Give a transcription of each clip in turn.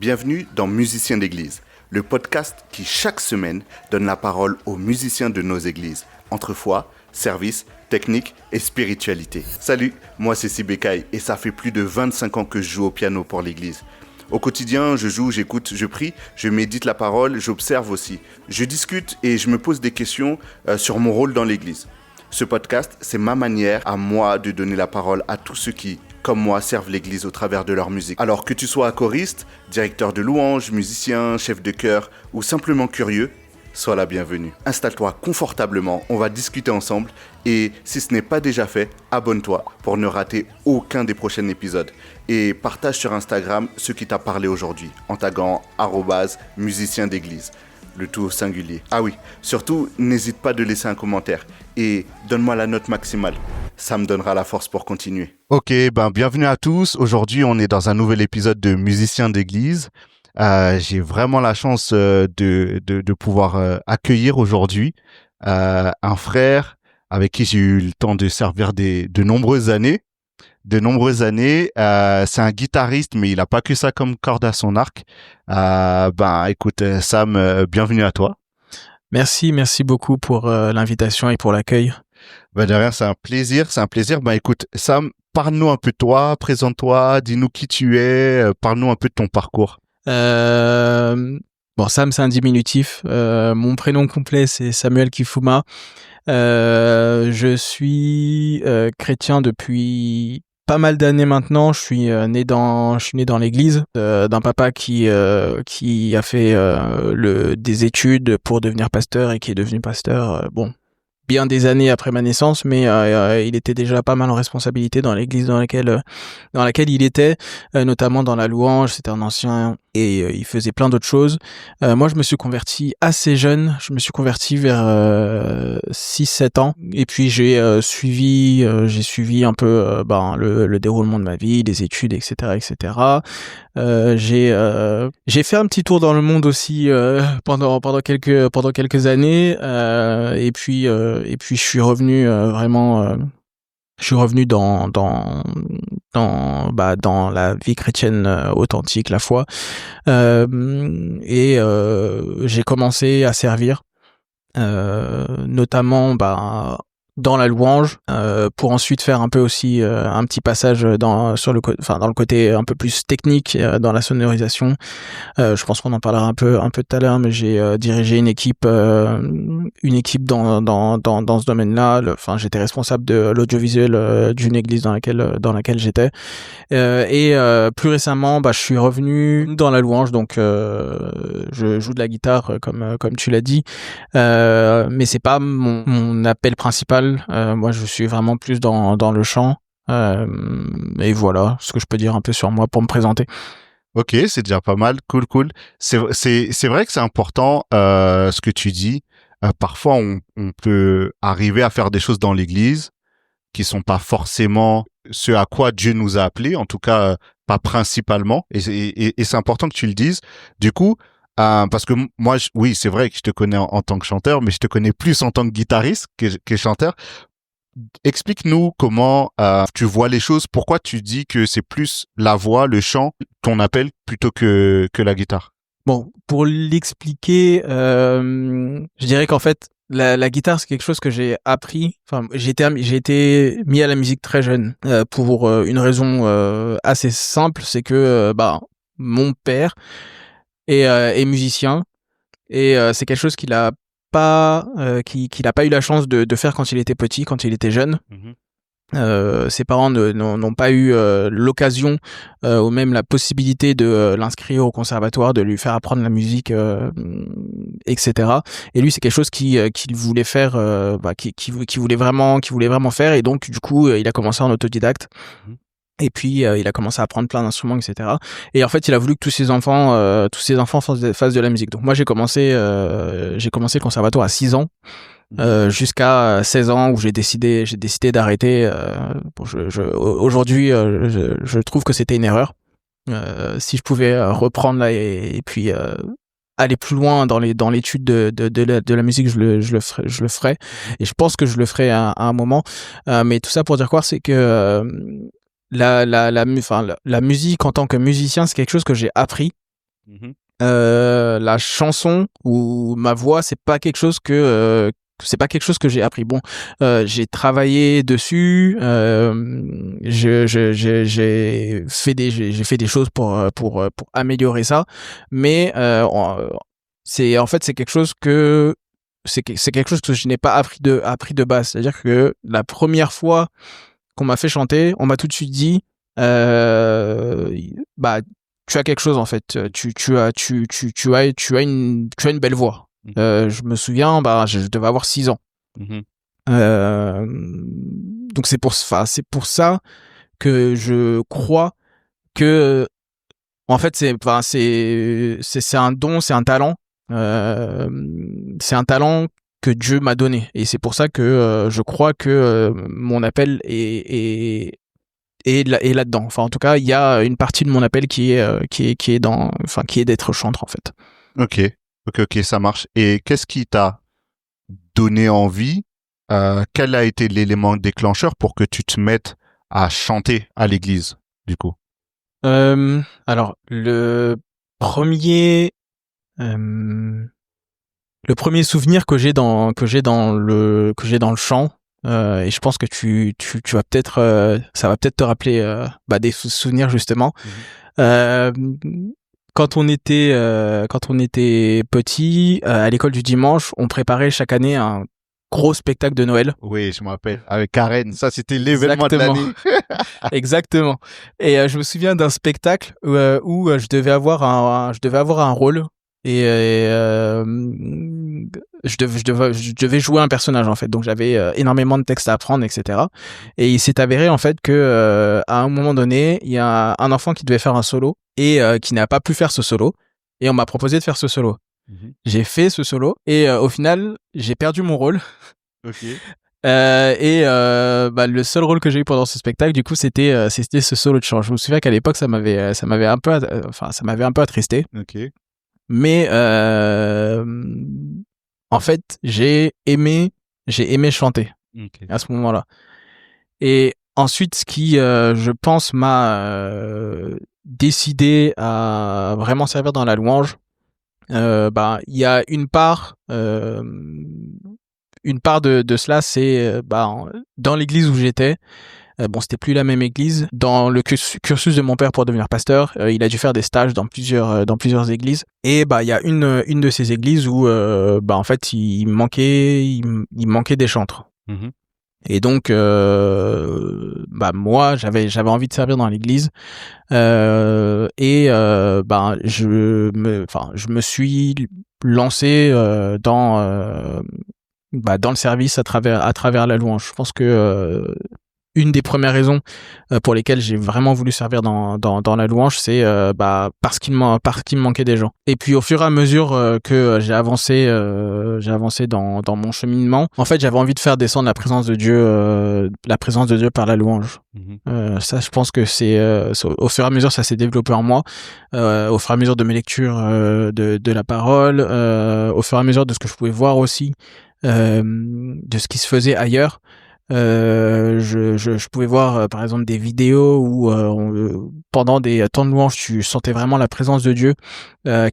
Bienvenue dans Musiciens d'église, le podcast qui chaque semaine donne la parole aux musiciens de nos églises, entre foi, service, technique et spiritualité. Salut, moi c'est Sibécaï et ça fait plus de 25 ans que je joue au piano pour l'église. Au quotidien, je joue, j'écoute, je prie, je médite la parole, j'observe aussi. Je discute et je me pose des questions sur mon rôle dans l'église. Ce podcast, c'est ma manière à moi de donner la parole à tous ceux qui, comme moi, servent l'église au travers de leur musique. Alors que tu sois choriste, directeur de louange, musicien, chef de chœur ou simplement curieux, sois la bienvenue. Installe-toi confortablement, on va discuter ensemble et si ce n'est pas déjà fait, abonne-toi pour ne rater aucun des prochains épisodes. Et partage sur Instagram ce qui t'a parlé aujourd'hui en taguant @musicien d'église. Le tout au singulier. Ah oui, surtout, n'hésite pas de laisser un commentaire et donne-moi la note maximale. Ça me donnera la force pour continuer. Ok, bienvenue à tous. Aujourd'hui, on est dans un nouvel épisode de Musiciens d'église. J'ai vraiment la chance de pouvoir accueillir aujourd'hui un frère avec qui j'ai eu le temps de servir de nombreuses années. C'est un guitariste, mais il a pas que ça comme corde à son arc. Écoute, Sam, bienvenue à toi. Merci beaucoup pour l'invitation et pour l'accueil. De rien, c'est un plaisir. Écoute, Sam, parle-nous un peu de toi, présente-toi, dis-nous qui tu es, parle-nous un peu de ton parcours. Sam, c'est un diminutif. Mon prénom complet, c'est Samuel Kifuma. Je suis chrétien depuis pas mal d'années maintenant. Je suis né dans l'église d'un papa qui a fait des études pour devenir pasteur et qui est devenu pasteur bien des années après ma naissance, mais il était déjà pas mal en responsabilité dans l'église dans laquelle il était, notamment dans la louange. C'était un ancien et il faisait plein d'autres choses. Moi, je me suis converti assez jeune. Je me suis converti vers 6-7 ans. Et puis j'ai suivi un peu le déroulement de ma vie, des études, etc. J'ai fait un petit tour dans le monde aussi pendant quelques années. Et puis je suis revenu dans la vie chrétienne authentique, la foi, et j'ai commencé à servir notamment dans la louange, pour ensuite faire un peu aussi un petit passage dans le côté un peu plus technique, dans la sonorisation. Je pense qu'on en parlera un peu tout à l'heure, mais j'ai dirigé une équipe dans ce domaine-là. J'étais responsable de l'audiovisuel d'une église dans laquelle j'étais. Et plus récemment, je suis revenu dans la louange, donc je joue de la guitare comme tu l'as dit, mais c'est pas mon appel principal. Moi, je suis vraiment plus dans le chant. Et voilà ce que je peux dire un peu sur moi pour me présenter. Ok, c'est déjà pas mal, cool. C'est vrai que c'est important ce que tu dis. Parfois, on peut arriver à faire des choses dans l'église qui sont pas forcément ce à quoi Dieu nous a appelés, en tout cas pas principalement. Et c'est important que tu le dises. Du coup, parce que moi, oui, c'est vrai que je te connais en tant que chanteur, mais je te connais plus en tant que guitariste que chanteur. Explique-nous comment tu vois les choses. Pourquoi tu dis que c'est plus la voix, le chant, ton appel, plutôt que la guitare? Bon, pour l'expliquer, je dirais qu'en fait, la guitare, c'est quelque chose que j'ai appris. J'ai été mis à la musique très jeune, pour une raison assez simple, c'est que mon père est musicien, et c'est quelque chose qu'il a pas eu la chance de faire quand il était petit, quand il était jeune. Ses parents n'ont pas eu l'occasion ou même la possibilité de l'inscrire au conservatoire, de lui faire apprendre la musique, etc. Et lui, c'est quelque chose qu'il voulait faire, qu'il voulait vraiment faire, et donc du coup il a commencé en autodidacte. Et puis il a commencé à apprendre plein d'instruments, etc. Et en fait, il a voulu que tous ses enfants fassent de la musique. Donc moi, j'ai commencé le conservatoire à 6 ans. Jusqu'à 16 ans où j'ai décidé d'arrêter. Aujourd'hui, je trouve que c'était une erreur. Si je pouvais reprendre là et puis aller plus loin dans l'étude de la musique, je le ferais. Et je pense que je le ferai à un moment. Mais tout ça pour dire quoi, c'est que la musique en tant que musicien, c'est quelque chose que j'ai appris La chanson ou ma voix, c'est pas quelque chose que j'ai appris. Bon, j'ai travaillé dessus, j'ai fait des choses pour améliorer ça, mais c'est quelque chose que c'est quelque chose que je n'ai pas appris de base. C'est-à-dire que la première fois qu'on m'a fait chanter, on m'a tout de suite dit, bah, tu as quelque chose en fait. Tu as une belle voix. Je me souviens, bah, je devais avoir 6 ans. Donc c'est pour ça que je crois que en fait c'est un don, c'est un talent. C'est un talent que Dieu m'a donné, et c'est pour ça que je crois que mon appel est là-dedans. Enfin, en tout cas, il y a une partie de mon appel qui est d'être chanteur en fait. Ok, ça marche. Et qu'est-ce qui t'a donné envie? Quel a été l'élément déclencheur pour que tu te mettes à chanter à l'église, du coup? Alors, le premier souvenir que j'ai dans le chant, et je pense que tu vas peut-être ça va peut-être te rappeler des souvenirs justement. Euh, quand on était petit, à l'école du dimanche, on préparait chaque année un gros spectacle de Noël. Oui, je me rappelle. Avec Karen, ça c'était l'événement de l'année. Exactement. Et je me souviens d'un spectacle où je devais avoir un rôle, et je devais jouer un personnage en fait. Donc j'avais énormément de textes à apprendre, etc. Et il s'est avéré en fait que à un moment donné, il y a un enfant qui devait faire un solo et qui n'a pas pu faire ce solo. Et on m'a proposé de faire ce solo. J'ai fait ce solo et au final, j'ai perdu mon rôle. Ok. Le seul rôle que j'ai eu pendant ce spectacle, du coup, c'était ce solo de chant. Je me souviens qu'à l'époque, ça m'avait un peu attristé. Ok. Mais en fait, j'ai aimé chanter à ce moment-là. Et ensuite, ce qui, je pense, m'a décidé à vraiment servir dans la louange, il y a une part de cela, c'est dans l'église où j'étais. C'était plus la même église. Dans le cursus de mon père pour devenir pasteur, il a dû faire des stages dans plusieurs églises. Et il y a une de ces églises où en fait il manquait des chantres. Et donc moi j'avais envie de servir dans l'église, je me suis lancé dans le service à travers la louange. Je pense que une des premières raisons pour lesquelles j'ai vraiment voulu servir dans la louange, c'est parce qu'il me manquait des gens. Et puis au fur et à mesure que j'ai avancé dans mon cheminement, en fait, j'avais envie de faire descendre la présence de Dieu par la louange. Ça, je pense que c'est au fur et à mesure, ça s'est développé en moi, au fur et à mesure de mes lectures de la parole, au fur et à mesure de ce que je pouvais voir aussi, de ce qui se faisait ailleurs. Je pouvais voir par exemple des vidéos où pendant des temps de louange, tu sentais vraiment la présence de Dieu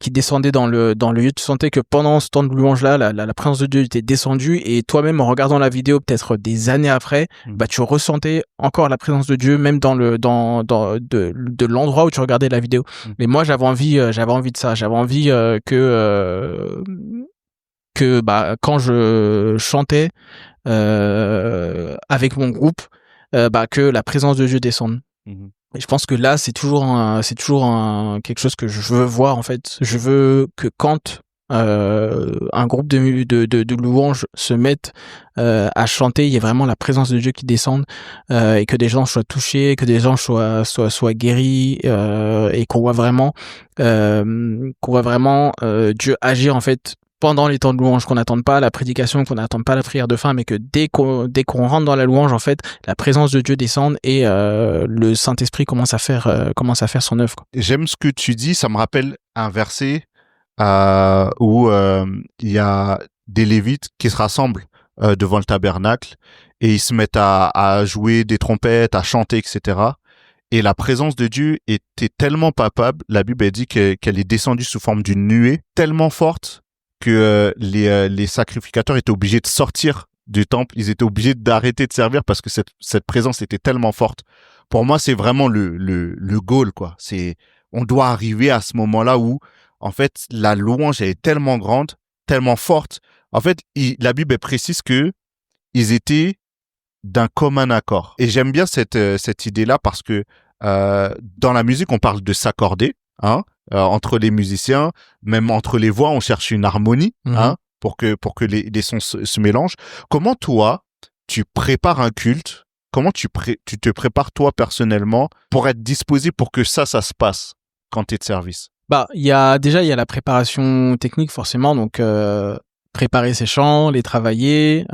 qui descendait dans le lieu. Tu sentais que pendant ce temps de louange là, la présence de Dieu était descendue, et toi-même en regardant la vidéo peut-être des années après, tu ressentais encore la présence de Dieu même dans de l'endroit où tu regardais la vidéo. Mais moi j'avais envie de ça. J'avais envie que quand je chantais avec mon groupe, que la présence de Dieu descende. Et je pense que là, c'est toujours quelque chose que je veux voir en fait. Je veux que quand un groupe de louanges se mette à chanter, il y a vraiment la présence de Dieu qui descende, et que des gens soient touchés, que des gens soient guéris, et qu'on voit vraiment Dieu agir en fait pendant les temps de louange, qu'on n'attende pas la prédication, qu'on n'attende pas la prière de fin, mais que dès qu'on rentre dans la louange, en fait, la présence de Dieu descende et le Saint-Esprit commence à faire son œuvre. J'aime ce que tu dis, ça me rappelle un verset où il y a des Lévites qui se rassemblent devant le tabernacle et ils se mettent à jouer des trompettes, à chanter, etc. et la présence de Dieu était tellement palpable. La Bible elle dit qu'elle est descendue sous forme d'une nuée tellement forte que les sacrificateurs étaient obligés de sortir du temple. Ils étaient obligés d'arrêter de servir parce que cette présence était tellement forte. Pour moi, c'est vraiment le goal, quoi. On doit arriver à ce moment-là où, en fait, la louange elle est tellement grande, tellement forte. En fait, la Bible elle précise que ils étaient d'un commun accord. Et j'aime bien cette idée-là parce que dans la musique, on parle de s'accorder, hein, entre les musiciens, même entre les voix, on cherche une harmonie, hein, pour que les sons se mélangent. Comment toi, tu prépares un culte? Comment tu te prépares toi personnellement pour être disposé pour que ça se passe quand tu es de service? Il y a la préparation technique forcément, donc préparer ses chants, les travailler.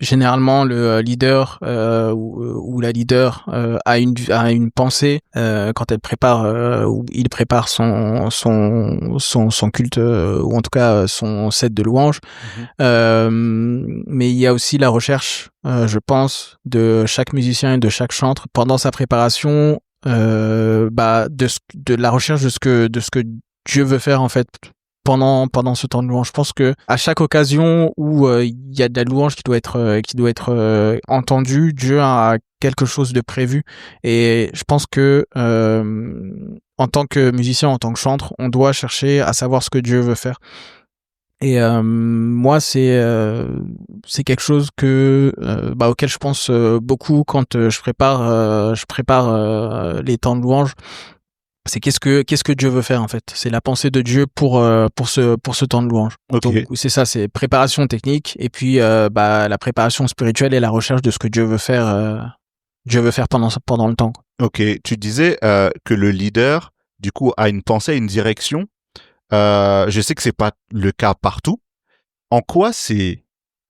Généralement, le leader ou la leader a une pensée quand elle prépare ou il prépare son culte ou en tout cas son set de louanges. Mais il y a aussi la recherche, je pense, de chaque musicien et de chaque chantre pendant sa préparation, de la recherche de ce que Dieu veut faire en fait pendant ce temps de louange. Je pense que à chaque occasion où il y a de la louange qui doit être entendue, Dieu a quelque chose de prévu. Et je pense que en tant que musicien, en tant que chantre, on doit chercher à savoir ce que Dieu veut faire. Et moi, c'est quelque chose auquel je pense beaucoup quand je prépare les temps de louange. C'est qu'est-ce que Dieu veut faire en fait. C'est la pensée de Dieu pour ce temps de louange. Okay. Donc c'est ça, c'est préparation technique et puis la préparation spirituelle et la recherche de ce que Dieu veut faire pendant le temps. Ok, tu disais que le leader du coup a une pensée, une direction. Je sais que c'est pas le cas partout. En quoi c'est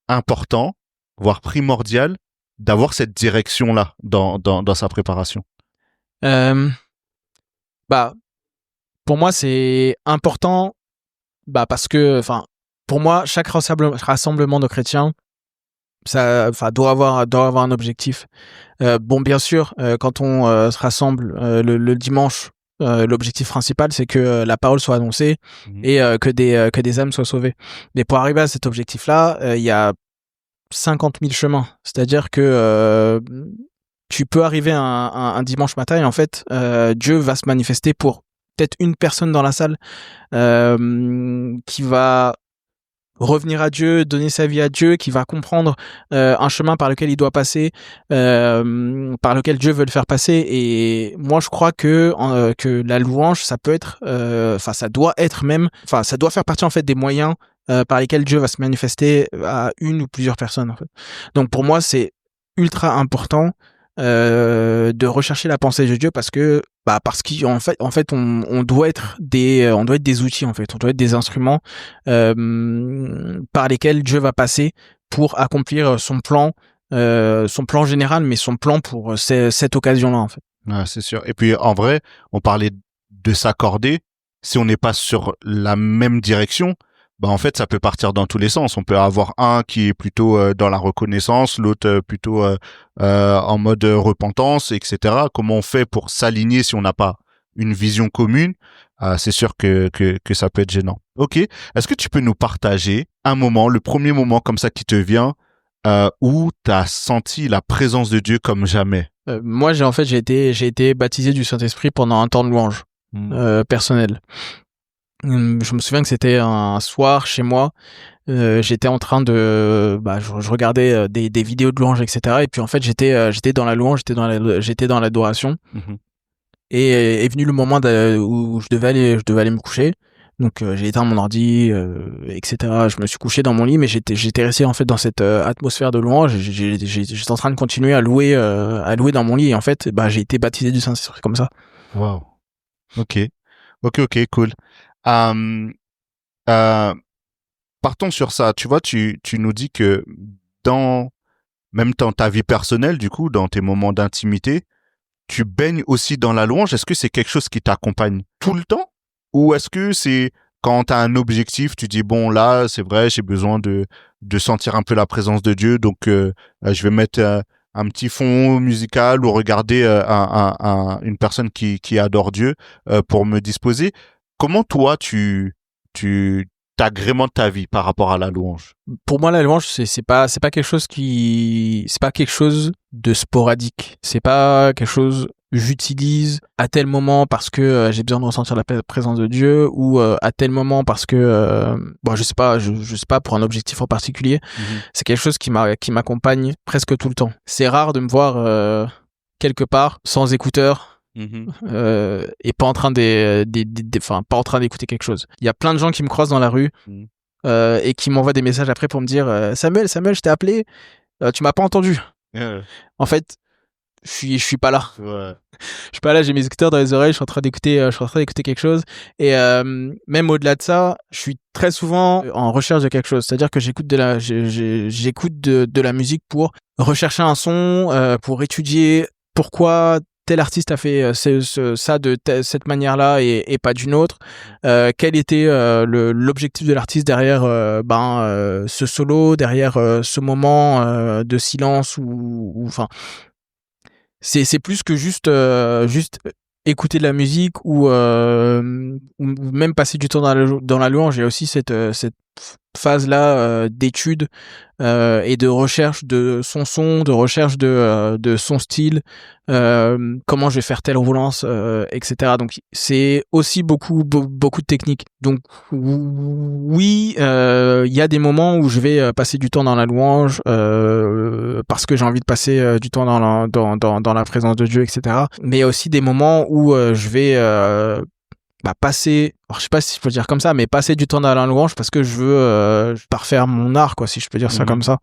important, voire primordial, d'avoir cette direction-là dans sa préparation? Pour moi, c'est important, parce que, pour moi, chaque rassemblement de chrétiens, ça, doit avoir un objectif. Bien sûr, quand on se rassemble le dimanche, l'objectif principal, c'est que la parole soit annoncée et que des âmes soient sauvées. Mais pour arriver à cet objectif-là, il y a 50 000 chemins. C'est-à-dire que tu peux arriver un dimanche matin et en fait, Dieu va se manifester pour peut-être une personne dans la salle qui va revenir à Dieu, donner sa vie à Dieu, qui va comprendre un chemin par lequel il doit passer, par lequel Dieu veut le faire passer. Et moi, je crois que la louange, ça peut être, ça doit faire partie en fait des moyens par lesquels Dieu va se manifester à une ou plusieurs personnes. En fait. Donc pour moi, c'est ultra important de rechercher la pensée de Dieu parce qu'en fait on doit être des outils en fait, on doit être des instruments par lesquels Dieu va passer pour accomplir son plan général, mais son plan pour cette occasion-là en fait. Ouais, c'est sûr. Et puis en vrai, on parlait de s'accorder. Si on n'est pas sur la même direction, en fait, ça peut partir dans tous les sens. On peut avoir un qui est plutôt dans la reconnaissance, l'autre plutôt en mode repentance, etc. Comment on fait pour s'aligner si on n'a pas une vision commune? C'est sûr que ça peut être gênant. Ok. Est-ce que tu peux nous partager un moment, le premier moment comme ça qui te vient, où tu as senti la présence de Dieu comme jamais? Moi, j'ai été baptisé du Saint-Esprit pendant un temps de louange personnel. Je me souviens que c'était un soir chez moi. J'étais en train de, je regardais des vidéos de louange, etc. Et puis en fait, j'étais dans la louange, j'étais dans l'adoration. Et est venu le moment où je devais aller me coucher. Donc j'ai éteint mon ordi, etc. Je me suis couché dans mon lit, mais j'étais resté en fait dans cette atmosphère de louange. J'étais en train de continuer à louer dans mon lit. Et en fait, j'ai été baptisé du Saint-Esprit comme ça. Wow. Ok, cool. Partons sur ça. Tu vois, tu nous dis que même dans ta vie personnelle, du coup, dans tes moments d'intimité, tu baignes aussi dans la louange. Est-ce que c'est quelque chose qui t'accompagne tout le temps? Ou est-ce que c'est quand tu as un objectif, tu dis, bon, là, c'est vrai, j'ai besoin de sentir un peu la présence de Dieu, donc je vais mettre un petit fond musical ou regarder une personne qui adore Dieu pour me disposer. Comment toi tu t'agrémentes ta vie par rapport à la louange? Pour moi, la louange, c'est pas c'est pas quelque chose de sporadique. C'est pas quelque chose que j'utilise à tel moment parce que j'ai besoin de ressentir la présence de Dieu, ou à tel moment parce que bon, je sais pas, pour un objectif en particulier. C'est quelque chose qui m'accompagne presque tout le temps. C'est rare de me voir quelque part sans écouteurs. Et pas en train pas en train d'écouter quelque chose. Il y a plein de gens qui me croisent dans la rue et qui m'envoient des messages après pour me dire Samuel, je t'ai appelé, tu m'as pas entendu. En fait, je suis pas là. Je suis pas là, j'ai mes écouteurs dans les oreilles, je suis en train d'écouter quelque chose. Et même au-delà de ça, je suis très souvent en recherche de quelque chose. C'est-à-dire que j'écoute de la musique pour rechercher un son, pour étudier pourquoi tel artiste a fait ça de cette manière-là et pas d'une autre. Quel était l'objectif de l'artiste derrière ce solo, derrière ce moment de silence, ou enfin, c'est plus que juste écouter de la musique ou même passer du temps dans la louange. Il y a aussi cette phase-là d'étude et de recherche de son, de recherche de son style, comment je vais faire telle relance, etc. Donc c'est aussi beaucoup de techniques. Donc oui, il y a des moments où je vais passer du temps dans la louange parce que j'ai envie de passer du temps dans la présence de Dieu, etc. Mais il y a aussi des moments où je vais passer, alors je sais pas si je peux dire comme ça, mais passer du temps dans la louange parce que je veux parfaire mon art, quoi, si je peux dire ça comme ça.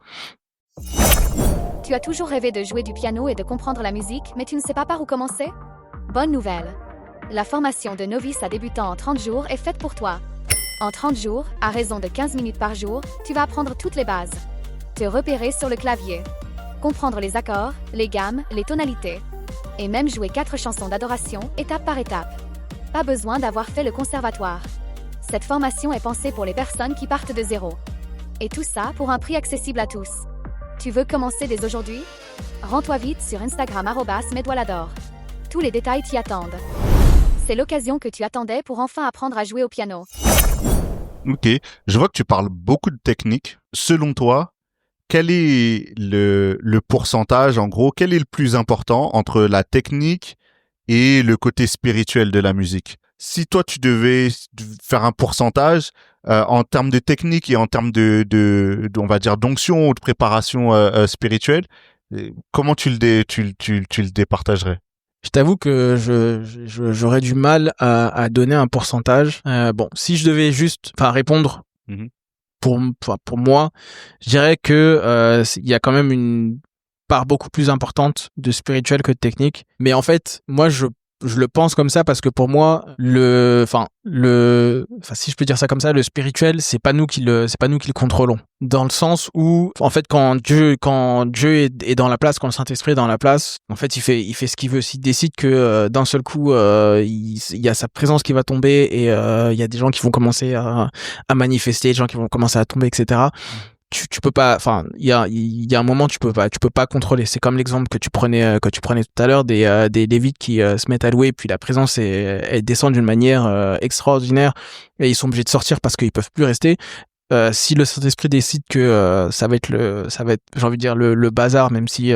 Tu as toujours rêvé de jouer du piano et de comprendre la musique, mais tu ne sais pas par où commencer? Bonne nouvelle. La formation de novice à débutant en 30 jours est faite pour toi. En 30 jours, à raison de 15 minutes par jour, tu vas apprendre toutes les bases. Te repérer sur le clavier. Comprendre les accords, les gammes, les tonalités. Et même jouer 4 chansons d'adoration, étape par étape. Pas besoin d'avoir fait le conservatoire. Cette formation est pensée pour les personnes qui partent de zéro. Et tout ça pour un prix accessible à tous. Tu veux commencer dès aujourd'hui? Rends-toi vite sur Instagram @medwalador. Tous les détails t'y attendent. C'est l'occasion que tu attendais pour enfin apprendre à jouer au piano. Ok, je vois que tu parles beaucoup de technique. Selon toi, quel est le pourcentage, en gros, quel est le plus important entre la technique et le côté spirituel de la musique? Si toi, tu devais faire un pourcentage en termes de technique et en termes on va dire, d'onction ou de préparation spirituelle, comment tu le départagerais? Je t'avoue que j'aurais du mal à donner un pourcentage. Bon, si je devais juste répondre pour moi, je dirais que il y a quand même une part beaucoup plus importante de spirituel que de technique. Mais en fait, moi, je le pense comme ça parce que pour moi, si je peux dire ça comme ça, le spirituel, c'est pas nous qui le contrôlons. Dans le sens où, en fait, quand Dieu est dans la place, quand le Saint-Esprit est dans la place, en fait, il fait ce qu'il veut. S'il décide que d'un seul coup, il y a sa présence qui va tomber et il y a des gens qui vont commencer à manifester, des gens qui vont commencer à tomber, etc. Tu peux pas, il y a un moment tu peux pas contrôler. C'est comme l'exemple que tu prenais tout à l'heure des lévites qui se mettent à louer, puis la présence elle descend d'une manière extraordinaire et ils sont obligés de sortir parce qu'ils peuvent plus rester. Si le Saint-Esprit décide que ça va être j'ai envie de dire le bazar, même si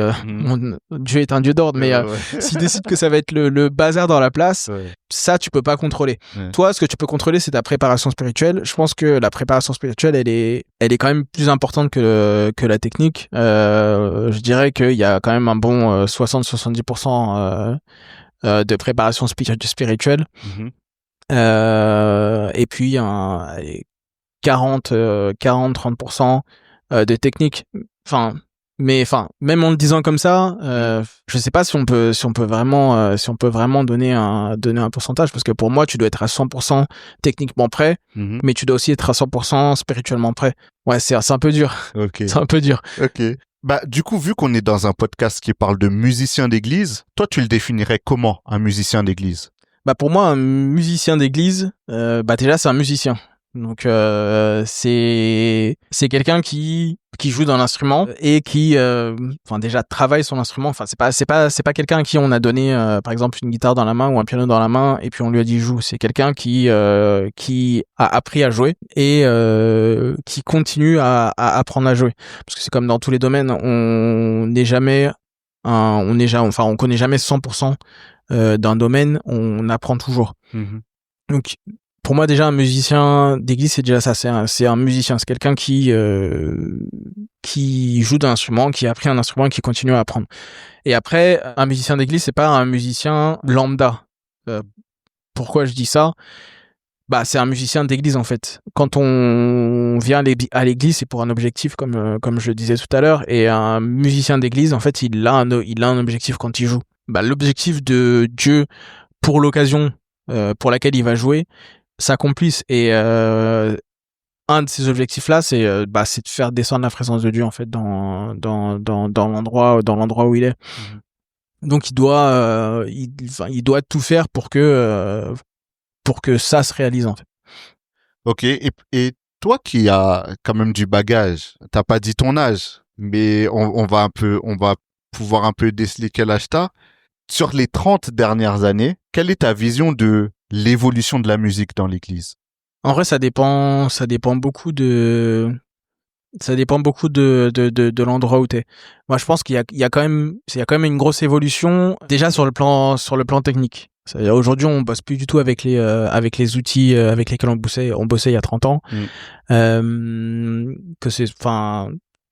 Dieu est un Dieu d'ordre, mais s'il décide que ça va être le bazar dans la place, ça tu peux pas contrôler. Toi, ce que tu peux contrôler, c'est ta préparation spirituelle. Je pense que la préparation spirituelle, elle est quand même plus importante que la technique. Je dirais qu'il y a quand même un bon 60-70% de préparation spirituelle. Et puis 40-30% de technique. Même en le disant comme ça, je sais pas si on peut vraiment donner un pourcentage, parce que pour moi, tu dois être à 100% techniquement prêt, mais tu dois aussi être à 100% spirituellement prêt. Ouais, c'est un peu dur. Okay. C'est un peu dur. Ok. Du coup, vu qu'on est dans un podcast qui parle de musicien d'église, toi, tu le définirais comment, un musicien d'église? Pour moi, un musicien d'église, déjà, c'est un musicien. Donc c'est quelqu'un qui joue dans l'instrument et qui déjà travaille son instrument. Enfin c'est pas quelqu'un à qui on a donné par exemple une guitare dans la main ou un piano dans la main et puis on lui a dit joue. C'est quelqu'un qui a appris à jouer et qui continue à apprendre à jouer. Parce que c'est comme dans tous les domaines, on connaît jamais 100% d'un domaine, on apprend toujours. Donc pour moi, déjà, un musicien d'église, c'est déjà ça. C'est un musicien. C'est quelqu'un qui joue d'un instrument, qui a appris un instrument et qui continue à apprendre. Et après, un musicien d'église, c'est pas un musicien lambda. Pourquoi je dis ça? Bah, c'est un musicien d'église, en fait. Quand on vient à l'église, c'est pour un objectif, comme je le disais tout à l'heure. Et un musicien d'église, en fait, il a un objectif quand il joue. Bah, l'objectif de Dieu pour l'occasion pour laquelle il va jouer, s'accomplissent et un de ces objectifs là c'est de faire descendre la présence de Dieu en fait dans l'endroit où il est. Donc il doit tout faire pour que ça se réalise en fait. Ok, et toi qui as quand même du bagage, t'as pas dit ton âge, mais on va pouvoir un peu déceler quel âge t'as. Sur les 30 dernières années, quelle est ta vision de l'évolution de la musique dans l'église? En vrai, ça dépend beaucoup de l'endroit où t'es. Moi, je pense qu'il y a quand même une grosse évolution déjà sur le plan technique. C'est-à-dire, aujourd'hui, on bosse plus du tout avec les outils avec lesquels on bossait il y a 30 ans.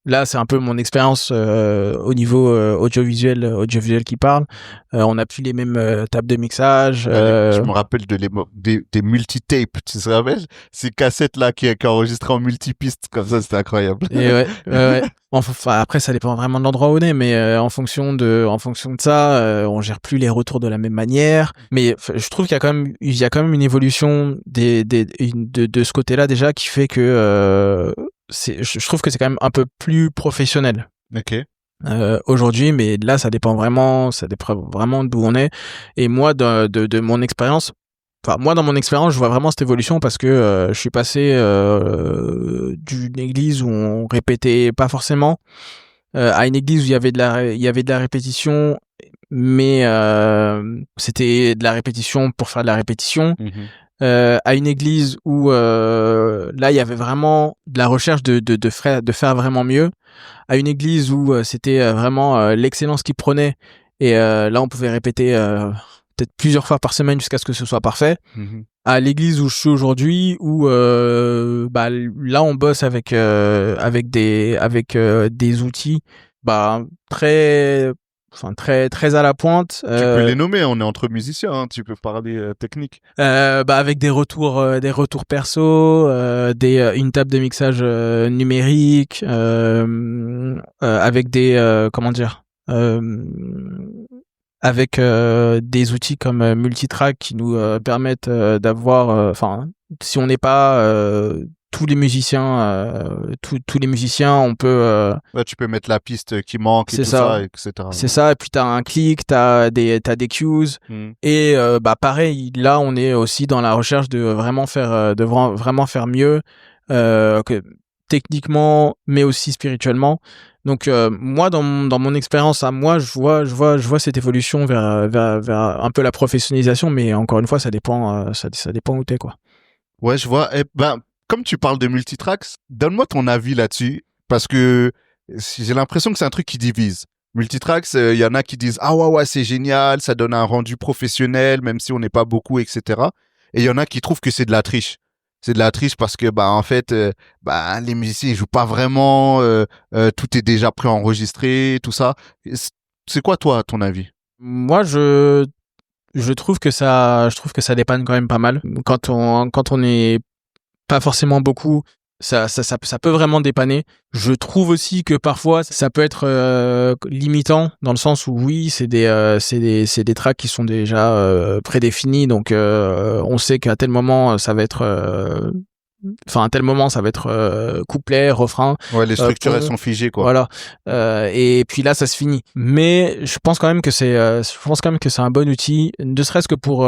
Là, c'est un peu mon expérience au niveau audiovisuel qui parle. On n'a plus les mêmes tables de mixage. Je me rappelle des multi-tapes, tu te rappelles? Ces cassettes-là qui enregistraient en multi-pistes, comme ça, c'était incroyable. Et ouais. Enfin, après, ça dépend vraiment de l'endroit où on est, mais en fonction de ça, on gère plus les retours de la même manière. Mais je trouve qu'il y a quand même une évolution de ce côté-là déjà qui fait que je trouve que c'est quand même un peu plus professionnel. Ok. Aujourd'hui, mais là, ça dépend vraiment d'où on est. Et moi, de mon expérience, dans mon expérience, je vois vraiment cette évolution parce que je suis passé d'une église où on répétait pas forcément à une église où il y avait de la répétition, mais c'était de la répétition pour faire de la répétition. À une église où là il y avait vraiment de la recherche de faire vraiment mieux, à une église où c'était vraiment l'excellence qui prenait et là on pouvait répéter peut-être plusieurs fois par semaine jusqu'à ce que ce soit parfait. À l'église où je suis aujourd'hui où là on bosse avec des outils très à la pointe. Tu peux les nommer, on est entre musiciens, hein, tu peux parler technique. Avec des retours perso, une table de mixage numérique, avec des avec des outils comme Multitrack qui nous permettent d'avoir, si on n'est pas tous les musiciens, on peut. Tu peux mettre la piste qui manque et tout ça, etc. C'est ça. Et puis t'as un clic, t'as des cues. Et pareil, là on est aussi dans la recherche de vraiment faire mieux, techniquement, mais aussi spirituellement. Donc moi, dans mon expérience à moi, je vois cette évolution vers un peu la professionnalisation, mais encore une fois, ça dépend où t'es, quoi. Ouais, je vois. Comme tu parles de multitracks, donne-moi ton avis là-dessus, parce que j'ai l'impression que c'est un truc qui divise. Multitracks, il y en a qui disent « Ah ouais, c'est génial, ça donne un rendu professionnel, même si on n'est pas beaucoup, etc. » Et il y en a qui trouvent que c'est de la triche. C'est de la triche parce que, en fait, les musiciens, ils jouent pas vraiment, tout est déjà préenregistré, tout ça. C'est quoi, toi, ton avis? Moi, je trouve que ça dépanne quand même pas mal. Quand on est pas forcément beaucoup, ça peut vraiment dépanner. Je trouve aussi que parfois ça peut être limitant dans le sens où oui, c'est des tracks qui sont déjà prédéfinis, donc on sait qu'à tel moment ça va être couplet, refrain. Ouais, les structures elles sont figées, quoi. Voilà. Et puis là ça se finit. Mais je pense quand même que c'est un bon outil, ne serait-ce que pour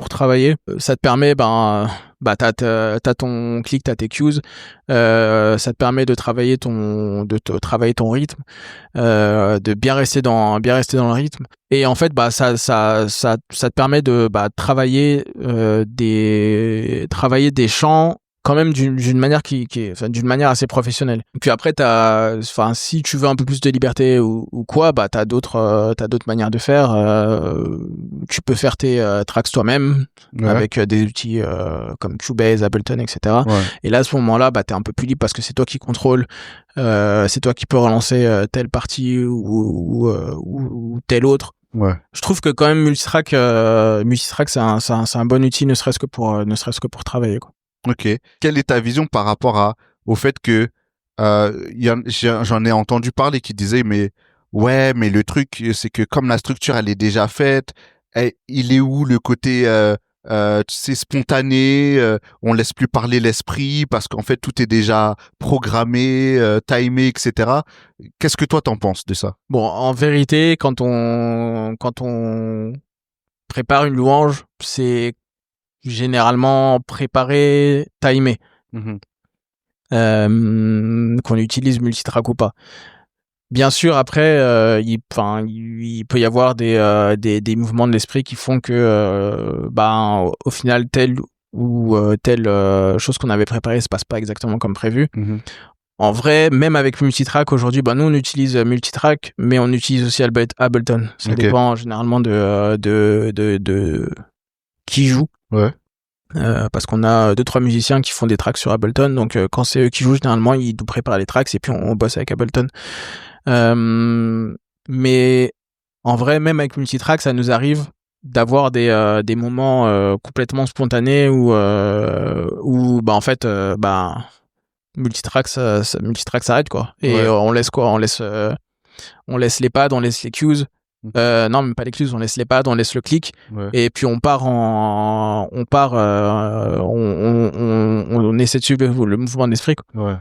travailler. Ça te permet bah t'as ton click, t'as tes cues, ça te permet de travailler ton rythme, de bien rester dans le rythme. Et en fait, bah ça te permet de travailler des chants quand même d'une manière d'une manière assez professionnelle. Et puis après si tu veux un peu plus de liberté ou quoi, bah t'as d'autres manières de faire. Tu peux faire tes tracks toi-même avec des outils comme Cubase, Ableton, etc. Ouais. Et là à ce moment-là, bah t'es un peu plus libre parce que c'est toi qui contrôle, c'est toi qui peux relancer telle partie ou telle autre. Ouais. Je trouve que quand même multitrack c'est un bon outil, ne serait-ce que pour travailler, quoi. Ok. Quelle est ta vision par rapport au fait que j'en ai entendu parler qui disaient mais le truc c'est que comme la structure elle est déjà faite, il est où le côté tu sais, spontané, on laisse plus parler l'esprit parce qu'en fait tout est déjà programmé, timé, etc. Qu'est-ce que toi t'en penses de ça? Bon, en vérité, quand on prépare une louange, c'est généralement préparé, timé. Qu'on utilise multitrack ou pas. Bien sûr, après, il peut y avoir des mouvements de l'esprit qui font que, au final, telle chose qu'on avait préparée se passe pas exactement comme prévu. En vrai, même avec multitrack aujourd'hui, nous on utilise multitrack, mais on utilise aussi Ableton. Ça dépend généralement de qui joue. Ouais. Parce qu'on a 2-3 musiciens qui font des tracks sur Ableton, donc quand c'est eux qui jouent, généralement ils nous préparent les tracks et puis on bosse avec Ableton. Mais en vrai, même avec multitrack, ça nous arrive d'avoir des moments complètement spontanés où multitrack s'arrête, quoi. Et on laisse quoi, on laisse les pads, on laisse les cues. Non, même pas les cues, on laisse les pads, on laisse le clic, et puis on essaie de suivre le mouvement de l'esprit, quoi.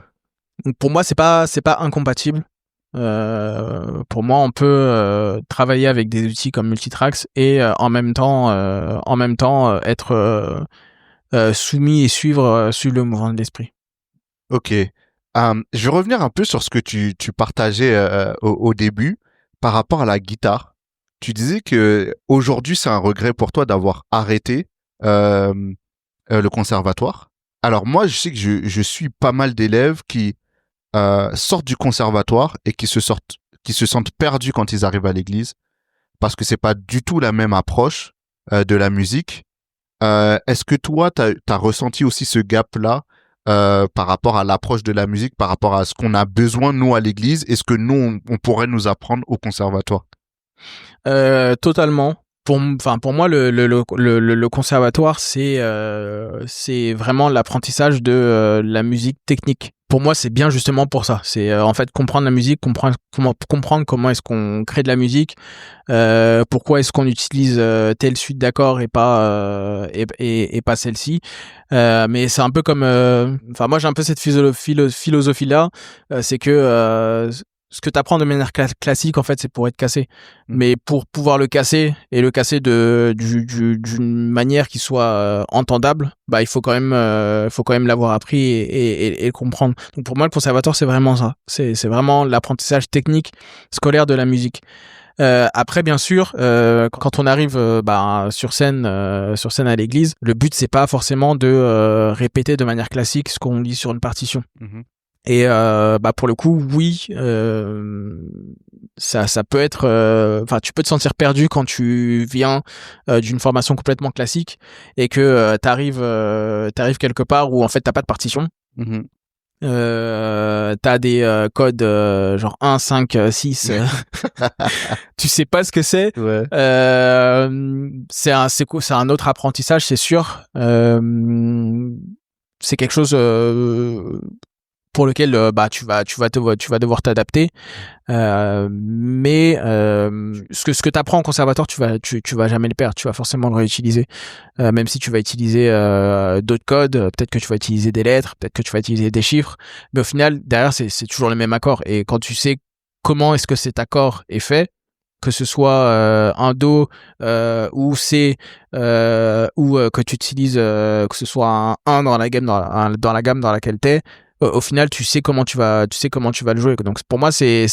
Donc pour moi, c'est pas incompatible. Pour moi, on peut travailler avec des outils comme multitracks et en même temps être soumis et suivre le mouvement de l'esprit. Ok. Je vais revenir un peu sur ce que tu partageais au début par rapport à la guitare. Tu disais que aujourd'hui c'est un regret pour toi d'avoir arrêté le conservatoire. Alors moi, je sais que je suis pas mal d'élèves qui sortent du conservatoire et qui se sentent perdus quand ils arrivent à l'église parce que c'est pas du tout la même approche de la musique. Est-ce que toi, t'as ressenti aussi ce gap-là par rapport à l'approche de la musique, par rapport à ce qu'on a besoin, nous, à l'église, et ce que nous, on pourrait nous apprendre au conservatoire? Totalement. Pour moi, le conservatoire, c'est vraiment l'apprentissage de la musique technique. Pour moi, c'est bien justement pour ça. C'est en fait comprendre la musique, comprendre comment est-ce qu'on crée de la musique, pourquoi est-ce qu'on utilise telle suite d'accords et pas celle-ci. Mais c'est un peu comme, moi j'ai un peu cette philosophie là, c'est que ce que tu apprends de manière classique, en fait, c'est pour être cassé. Mais pour pouvoir le casser et le casser d'une manière qui soit entendable, il faut quand même l'avoir appris et le comprendre. Donc pour moi, le conservatoire, c'est vraiment ça. C'est vraiment l'apprentissage technique scolaire de la musique. Après, bien sûr, quand on arrive sur scène à l'église, le but c'est pas forcément de répéter de manière classique ce qu'on lit sur une partition. Et pour le coup, oui, ça peut être, tu peux te sentir perdu quand tu viens d'une formation complètement classique et que t'arrives quelque part où en fait t'as pas de partition. T'as des codes genre 1, 5, 6 tu sais pas ce que c'est. C'est un autre apprentissage, c'est sûr. C'est quelque chose pour lequel tu vas devoir t'adapter, mais ce que t'apprends en conservatoire, tu vas jamais le perdre, tu vas forcément le réutiliser, même si tu vas utiliser d'autres codes, peut-être que tu vas utiliser des lettres, peut-être que tu vas utiliser des chiffres, mais au final derrière c'est toujours le même accord, et quand tu sais comment est-ce que cet accord est fait, que ce soit un do ou C ou que tu utilises que ce soit un 1 dans la gamme dans la gamme dans laquelle t'es, au final tu sais comment tu vas le jouer. Donc pour moi c'est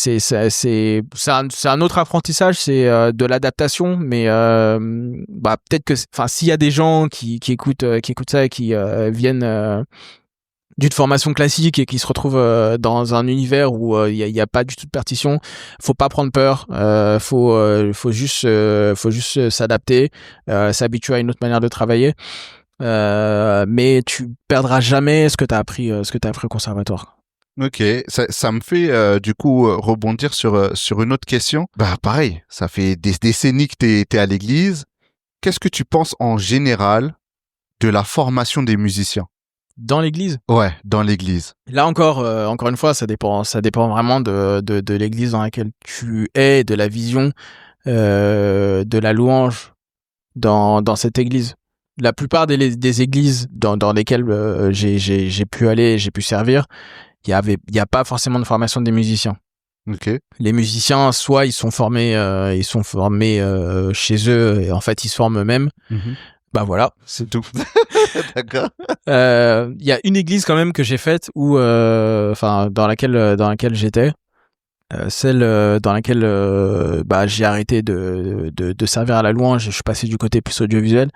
un autre apprentissage, c'est de l'adaptation, mais peut-être que s'il y a des gens qui écoutent ça et qui viennent d'une formation classique et qui se retrouvent dans un univers où il y a pas du tout de partition, faut pas prendre peur, faut juste s'adapter, s'habituer à une autre manière de travailler, mais tu perdras jamais ce que t'as appris au conservatoire. Ok, ça me fait du coup rebondir sur une autre question. Bah pareil, ça fait des décennies que t'es à l'église. Qu'est-ce que tu penses en général de la formation des musiciens? Dans l'église? Ouais, dans l'église. Là encore une fois, ça dépend vraiment de l'église dans laquelle tu es, de la vision de la louange dans cette église. La plupart des églises dans lesquelles j'ai pu aller, j'ai pu servir, il y a pas forcément de formation des musiciens. Ok. Les musiciens, soit ils sont formés chez eux et en fait ils se forment eux-mêmes. Mm-hmm. Bah voilà, c'est tout. D'accord. Il y a une église quand même que j'ai faite où dans laquelle j'étais, celle dans laquelle j'ai arrêté de servir à la louange et je suis passé du côté plus audiovisuel,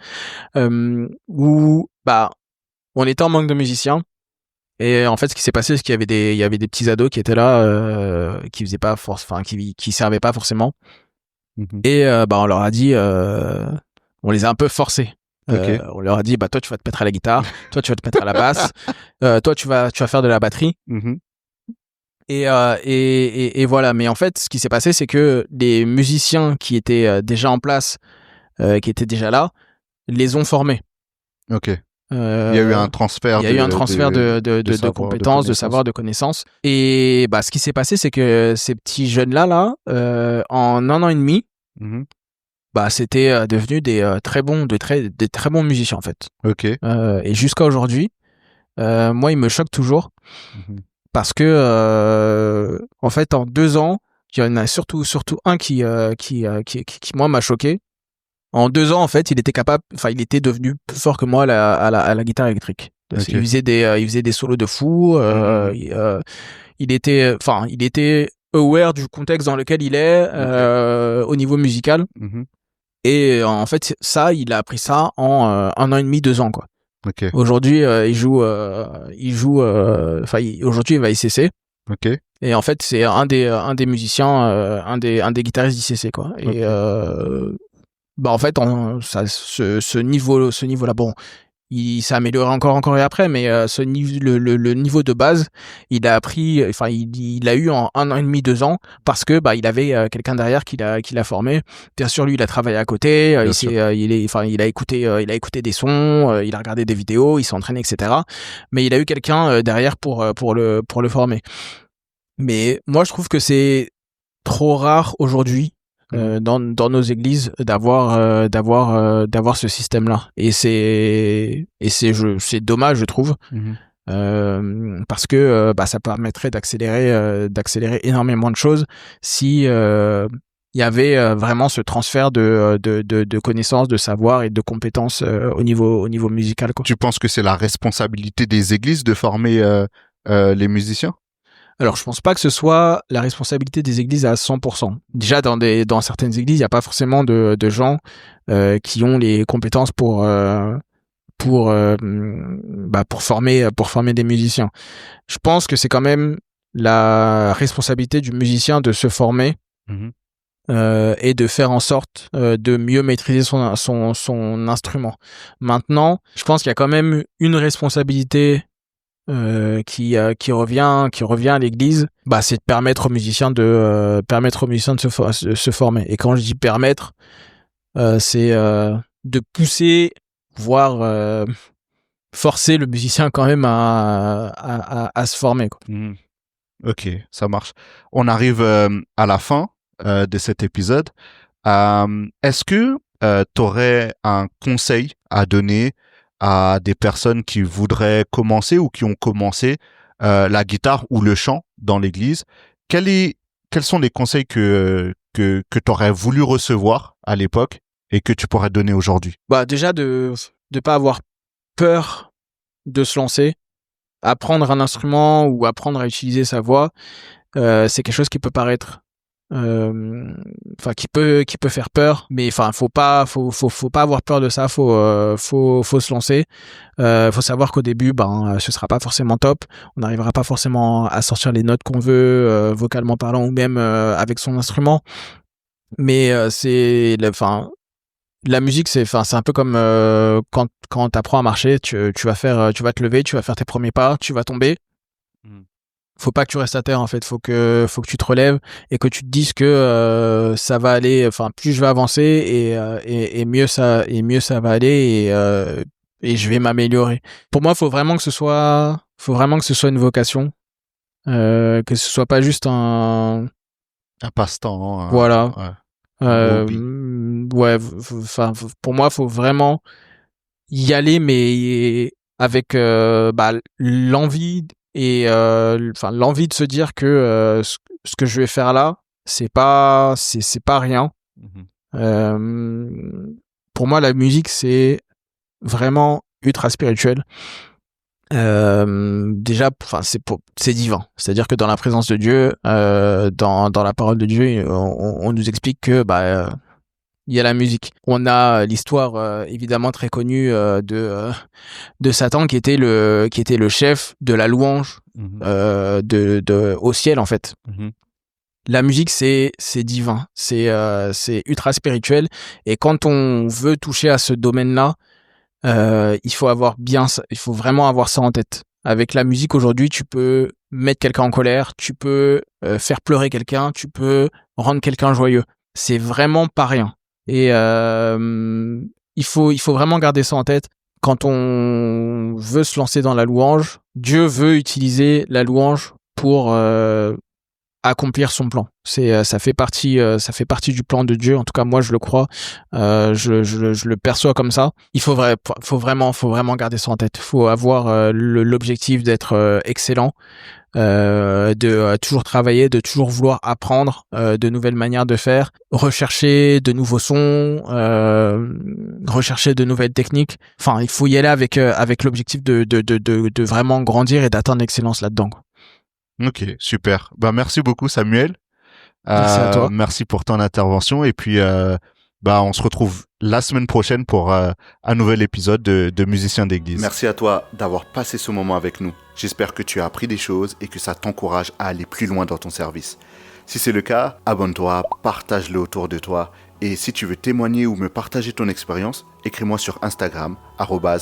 où on était en manque de musiciens. Et en fait, ce qui s'est passé, c'est qu'il y avait des petits ados qui étaient là, qui faisaient pas qui servaient pas forcément. Mm-hmm. Et on leur a dit, on les a un peu forcés. Okay. On leur a dit, toi tu vas te mettre à la guitare, toi tu vas te mettre à la basse, toi tu vas faire de la batterie. Mm-hmm. Et voilà. Mais en fait, ce qui s'est passé, c'est que les musiciens qui étaient déjà en place, qui étaient déjà là, les ont formés. Ok. Il y a eu un transfert. Il y a eu un transfert de compétences, de savoir, de connaissances. Et ce qui s'est passé, c'est que ces petits jeunes-là, en 1 an et demi, mm-hmm. C'était devenu des très bons musiciens en fait. Ok. Et jusqu'à aujourd'hui, moi, il me choque toujours mm-hmm. parce que en fait, en 2 ans, il y en a surtout un qui moi m'a choqué. En 2 ans, en fait, il était devenu plus fort que moi à la guitare électrique. Okay. Il faisait des solos de fou. Mm-hmm. Il était aware du contexte dans lequel il est, okay. Au niveau musical. Mm-hmm. Et en fait, ça, il a appris ça en 1 an et demi, 2 ans, quoi. Okay. Aujourd'hui, aujourd'hui, il va ICC. Ok. Et en fait, c'est un des musiciens, un des guitaristes d'ICC, quoi. Okay. Et en fait, ce niveau-là, bon, il s'est amélioré encore et après, mais le niveau de base, il a appris, il a eu en 1 an et demi, 2 ans, parce que il avait quelqu'un derrière qui l'a formé. Bien sûr, lui, il a travaillé à côté, il a écouté des sons, il a regardé des vidéos, il s'est entraîné, etc. Mais il a eu quelqu'un derrière pour le former. Mais moi, je trouve que c'est trop rare aujourd'hui. Dans nos églises d'avoir ce système-là, et c'est dommage, je trouve. Mm-hmm. Parce que ça permettrait d'accélérer énormément de choses si il y avait vraiment ce transfert de connaissances, de savoir et de compétences au niveau musical, quoi. Tu penses que c'est la responsabilité des églises de former les musiciens? Alors, je pense pas que ce soit la responsabilité des églises à 100%. Déjà, dans certaines églises, il n'y a pas forcément de gens qui ont les compétences pour former des musiciens. Je pense que c'est quand même la responsabilité du musicien de se former. Mm-hmm. Et de faire en sorte de mieux maîtriser son instrument. Maintenant, je pense qu'il y a quand même une responsabilité qui revient à l'église, c'est de permettre aux musiciens de se former. Et quand je dis permettre, c'est de pousser, voire forcer le musicien quand même à se former, quoi. Mmh. Ok, ça marche. On arrive à la fin de cet épisode. Est-ce que tu aurais un conseil à donner à des personnes qui voudraient commencer ou qui ont commencé la guitare ou le chant dans l'église? Quels sont les conseils que que tu aurais voulu recevoir à l'époque et que tu pourrais donner aujourd'hui? Bah, déjà de pas avoir peur de se lancer. Apprendre un instrument ou apprendre à utiliser sa voix, c'est quelque chose qui peut paraître, qui peut faire peur, mais faut pas avoir peur de ça. Faut se lancer. Faut savoir qu'au début, ce sera pas forcément top. On n'arrivera pas forcément à sortir les notes qu'on veut, vocalement parlant ou même avec son instrument. Mais la musique, c'est un peu comme quand t'apprends à marcher, tu vas te lever, tu vas faire tes premiers pas, tu vas tomber. Faut pas que tu restes à terre en fait, faut que tu te relèves et que tu te dises que ça va aller, plus je vais avancer et mieux ça va aller et je vais m'améliorer. Pour moi, faut vraiment que ce soit une vocation, que ce soit pas juste un passe-temps. Voilà. Ouais. Pour moi, faut vraiment y aller, mais avec l'envie et l'envie de se dire que ce que je vais faire là, c'est pas rien. Pour moi, la musique, c'est vraiment ultra spirituel. Déjà, c'est divin. C'est-à-dire que dans la présence de Dieu, dans la parole de Dieu, on nous explique que il y a la musique. On a l'histoire évidemment très connue de Satan qui était le chef de la louange au ciel en fait. La musique c'est divin, c'est ultra spirituel et quand on veut toucher à ce domaine-là, il faut vraiment avoir ça en tête. Avec la musique aujourd'hui, tu peux mettre quelqu'un en colère, tu peux faire pleurer quelqu'un, tu peux rendre quelqu'un joyeux. C'est vraiment pas rien. Et il faut vraiment garder ça en tête. Quand on veut se lancer dans la louange, Dieu veut utiliser la louange pour accomplir son plan. Ça fait partie du plan de Dieu. En tout cas, moi, je le crois. Je le perçois comme ça. Il faut vraiment garder ça en tête. Faut avoir l'objectif d'être excellent, de toujours travailler, de toujours vouloir apprendre de nouvelles manières de faire, rechercher de nouveaux sons, rechercher de nouvelles techniques. Il faut y aller avec l'objectif de vraiment grandir et d'atteindre l'excellence là-dedans. Ok, super. Merci beaucoup, Samuel. Merci à toi. Merci pour ton intervention. Et puis, on se retrouve la semaine prochaine pour un nouvel épisode de Musiciens d'église. Merci à toi d'avoir passé ce moment avec nous. J'espère que tu as appris des choses et que ça t'encourage à aller plus loin dans ton service. Si c'est le cas, abonne-toi, partage-le autour de toi. Et si tu veux témoigner ou me partager ton expérience, écris-moi sur Instagram,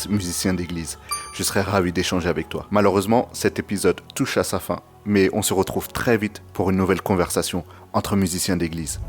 @musicien d'église. Je serai ravi d'échanger avec toi. Malheureusement, cet épisode touche à sa fin, mais on se retrouve très vite pour une nouvelle conversation entre musiciens d'église.